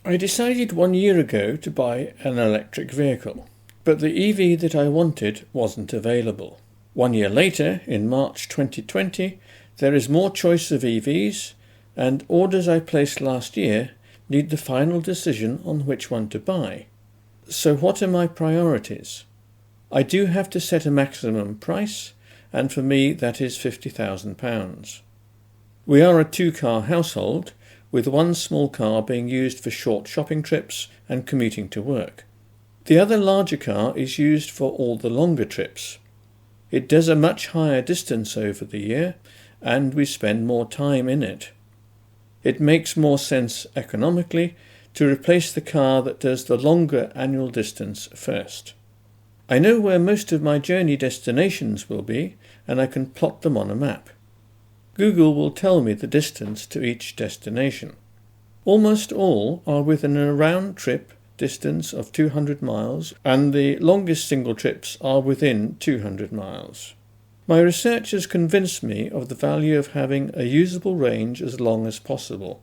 I decided 1 year ago to buy an electric vehicle, but the EV that I wanted wasn't available. 1 year later, in March 2020, there is more choice of EVs, and orders I placed last year need the final decision on which one to buy. So what are my priorities? I do have to set a maximum price, and for me that is £50,000. We are a 2-car household, with one small car being used for short shopping trips and commuting to work. The other larger car is used for all the longer trips. It does a much higher distance over the year, and we spend more time in it. It makes more sense economically to replace the car that does the longer annual distance first. I know where most of my journey destinations will be, and I can plot them on a map. Google will tell me the distance to each destination. Almost all are within a round-trip distance of 200 miles, and the longest single trips are within 200 miles. My research has convinced me of the value of having a usable range as long as possible.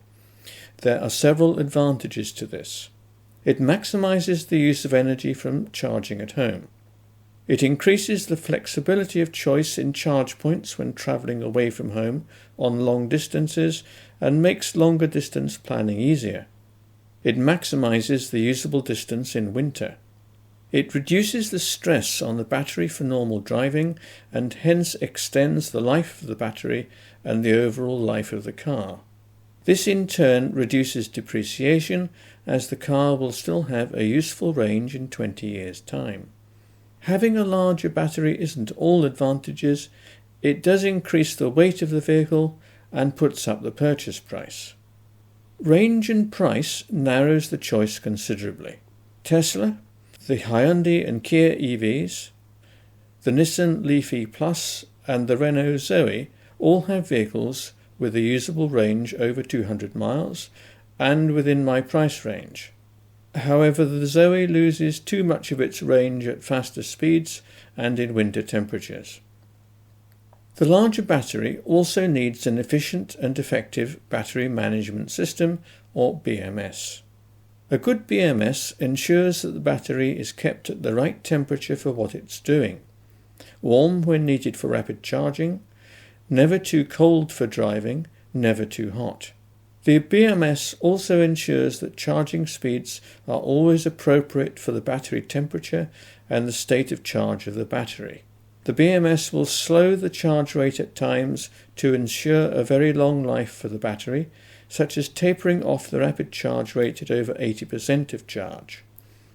There are several advantages to this. It maximizes the use of energy from charging at home. It increases the flexibility of choice in charge points when travelling away from home on long distances and makes longer distance planning easier. It maximizes the usable distance in winter. It reduces the stress on the battery for normal driving and hence extends the life of the battery and the overall life of the car. This in turn reduces depreciation as the car will still have a useful range in 20 years' time. Having a larger battery isn't all advantages. It does increase the weight of the vehicle and puts up the purchase price. Range and price narrows the choice considerably. Tesla, the Hyundai and Kia EVs, the Nissan Leafy Plus and the Renault Zoe all have vehicles with a usable range over 200 miles and within my price range. However, the Zoe loses too much of its range at faster speeds and in winter temperatures. The larger battery also needs an efficient and effective battery management system, or BMS. A good BMS ensures that the battery is kept at the right temperature for what it's doing. Warm when needed for rapid charging, never too cold for driving, never too hot. The BMS also ensures that charging speeds are always appropriate for the battery temperature and the state of charge of the battery. The BMS will slow the charge rate at times to ensure a very long life for the battery, such as tapering off the rapid charge rate at over 80% of charge.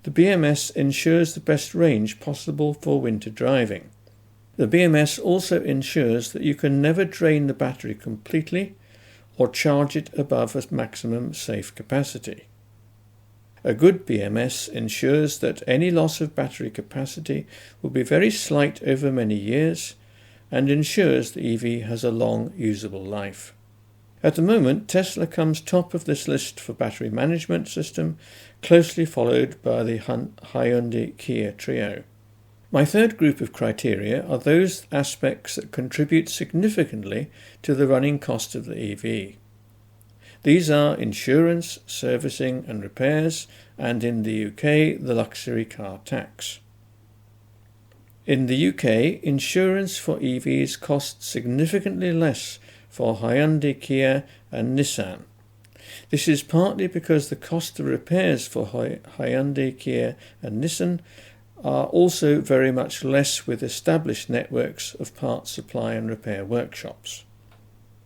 The BMS ensures the best range possible for winter driving. The BMS also ensures that you can never drain the battery completely or charge it above a maximum safe capacity. A good BMS ensures that any loss of battery capacity will be very slight over many years and ensures the EV has a long usable life. At the moment, Tesla comes top of this list for battery management system, closely followed by the Hyundai Kia trio. My third group of criteria are those aspects that contribute significantly to the running cost of the EV. These are insurance, servicing and repairs, and in the UK, the luxury car tax. In the UK, insurance for EVs costs significantly less for Hyundai, Kia and Nissan. This is partly because the cost of repairs for Hyundai, Kia and Nissan are also very much less with established networks of parts supply and repair workshops.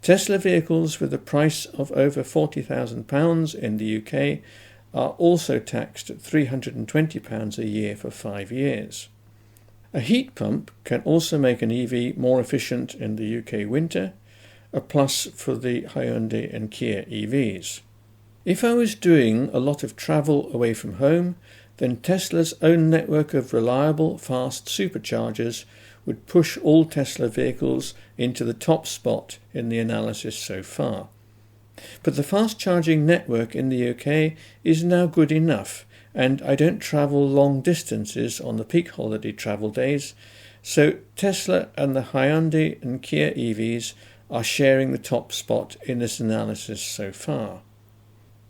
Tesla vehicles with a price of over £40,000 in the UK are also taxed at £320 a year for 5 years. A heat pump can also make an EV more efficient in the UK winter, a plus for the Hyundai and Kia EVs. If I was doing a lot of travel away from home, then Tesla's own network of reliable, fast superchargers would push all Tesla vehicles into the top spot in the analysis so far. But the fast charging network in the UK is now good enough, and I don't travel long distances on the peak holiday travel days, so Tesla and the Hyundai and Kia EVs are sharing the top spot in this analysis so far.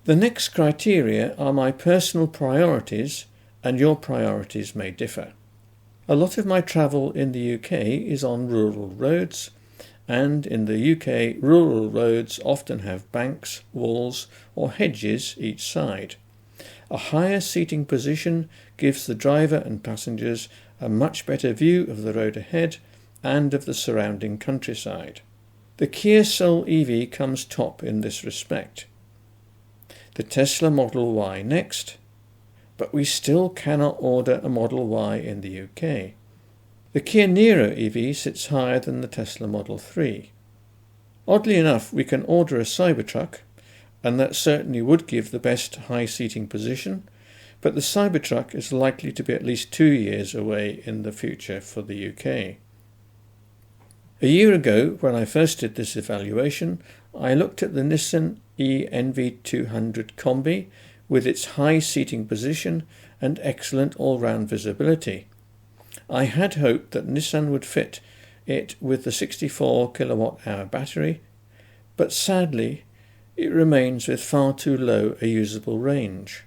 The next criteria are my personal priorities, and your priorities may differ. A lot of my travel in the UK is on rural roads, and in the UK, rural roads often have banks, walls, or hedges each side. A higher seating position gives the driver and passengers a much better view of the road ahead and of the surrounding countryside. The Kia Soul EV comes top in this respect. The Tesla Model Y next, but we still cannot order a Model Y in the UK. The Kia Niro EV sits higher than the Tesla Model 3. Oddly enough, we can order a Cybertruck, and that certainly would give the best high seating position, but the Cybertruck is likely to be at least 2 years away in the future for the UK. A year ago, when I first did this evaluation, I looked at the Nissan e-NV200 Combi with its high seating position and excellent all-round visibility. I had hoped that Nissan would fit it with the 64 kilowatt-hour battery, but sadly it remains with far too low a usable range.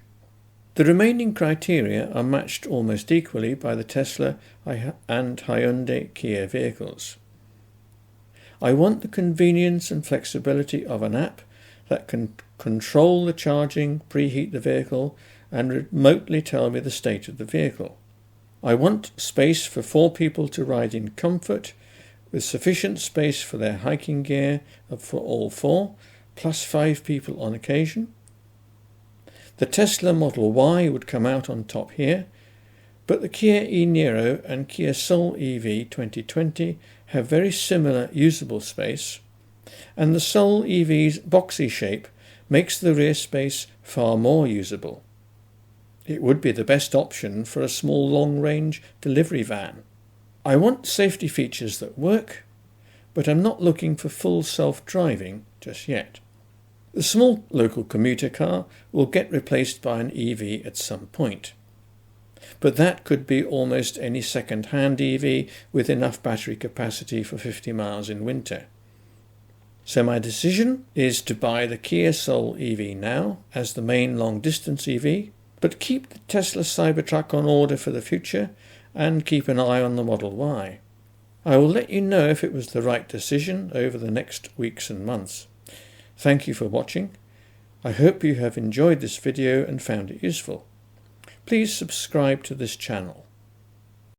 The remaining criteria are matched almost equally by the Tesla and Hyundai Kia vehicles. I want the convenience and flexibility of an app that can control the charging, preheat the vehicle, and remotely tell me the state of the vehicle. I want space for 4 people to ride in comfort, with sufficient space for their hiking gear for all 4, plus 5 people on occasion. The Tesla Model Y would come out on top here, but the Kia e-Niro and Kia Soul EV 2020 have very similar usable space, and the Soul EV's boxy shape makes the rear space far more usable. It would be the best option for a small long-range delivery van. I want safety features that work, but I'm not looking for full self-driving just yet. The small local commuter car will get replaced by an EV at some point, but that could be almost any second-hand EV with enough battery capacity for 50 miles in winter. So my decision is to buy the Kia Soul EV now as the main long-distance EV, but keep the Tesla Cybertruck on order for the future and keep an eye on the Model Y. I will let you know if it was the right decision over the next weeks and months. Thank you for watching. I hope you have enjoyed this video and found it useful. Please subscribe to this channel.